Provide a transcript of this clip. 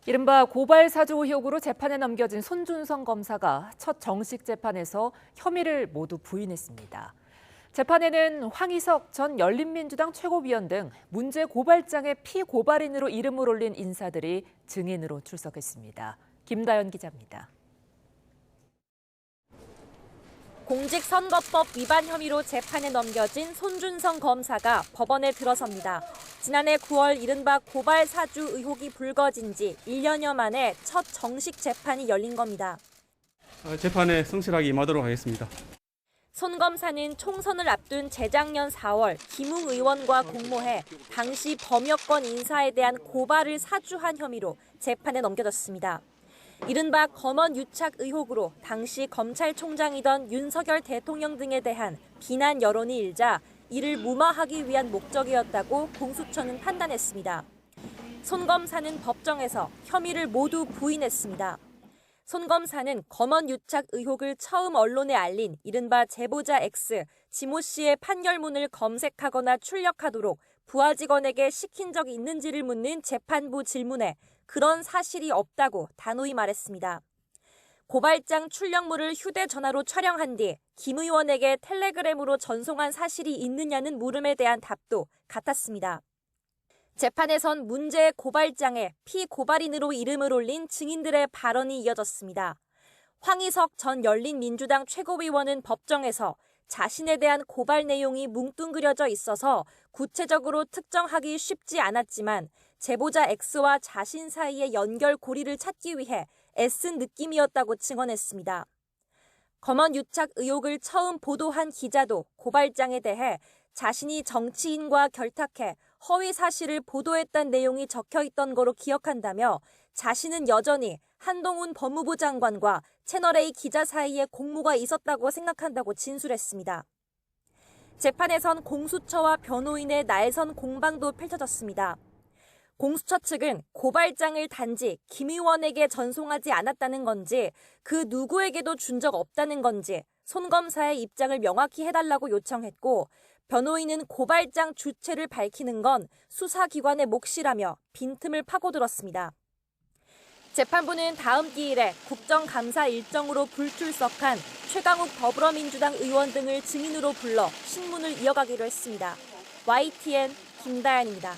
이른바 고발 사주 의혹으로 재판에 넘겨진 손준성 검사가 첫 정식 재판에서 혐의를 모두 부인했습니다. 재판에는 황희석 전 열린민주당 최고위원 등 문제 고발장의 피고발인으로 이름을 올린 인사들이 증인으로 출석했습니다. 김다연 기자입니다. 공직선거법 위반 혐의로 재판에 넘겨진 손준성 검사가 법원에 들어섭니다. 지난해 9월 이른바 고발 사주 의혹이 불거진 지 1년여 만에 첫 정식 재판이 열린 겁니다. 재판에 성실하게 임하도록 하겠습니다. 손 검사는 총선을 앞둔 재작년 4월 김웅 의원과 공모해 당시 범여권 인사에 대한 고발을 사주한 혐의로 재판에 넘겨졌습니다. 이른바 검언 유착 의혹으로 당시 검찰총장이던 윤석열 대통령 등에 대한 비난 여론이 일자 이를 무마하기 위한 목적이었다고 공수처는 판단했습니다. 손 검사는 법정에서 혐의를 모두 부인했습니다. 손 검사는 검언 유착 의혹을 처음 언론에 알린 이른바 제보자 X, 지모 씨의 판결문을 검색하거나 출력하도록 부하 직원에게 시킨 적이 있는지를 묻는 재판부 질문에 그런 사실이 없다고 단호히 말했습니다. 고발장 출력물을 휴대전화로 촬영한 뒤 김 의원에게 텔레그램으로 전송한 사실이 있느냐는 물음에 대한 답도 같았습니다. 재판에선 문제의 고발장에 피고발인으로 이름을 올린 증인들의 발언이 이어졌습니다. 황희석 전 열린민주당 최고위원은 법정에서 자신에 대한 고발 내용이 뭉뚱그려져 있어서 구체적으로 특정하기 쉽지 않았지만 제보자 X와 자신 사이의 연결고리를 찾기 위해 애쓴 느낌이었다고 증언했습니다. 검언 유착 의혹을 처음 보도한 기자도 고발장에 대해 자신이 정치인과 결탁해 허위 사실을 보도했다는 내용이 적혀있던 거로 기억한다며 자신은 여전히 한동훈 법무부 장관과 채널A 기자 사이에 공모가 있었다고 생각한다고 진술했습니다. 재판에선 공수처와 변호인의 날선 공방도 펼쳐졌습니다. 공수처 측은 고발장을 단지 김 의원에게 전송하지 않았다는 건지 그 누구에게도 준 적 없다는 건지 손 검사의 입장을 명확히 해달라고 요청했고 변호인은 고발장 주체를 밝히는 건 수사기관의 몫이라며 빈틈을 파고들었습니다. 재판부는 다음 기일에 국정감사 일정으로 불출석한 최강욱 더불어민주당 의원 등을 증인으로 불러 신문을 이어가기로 했습니다. YTN 김다연입니다.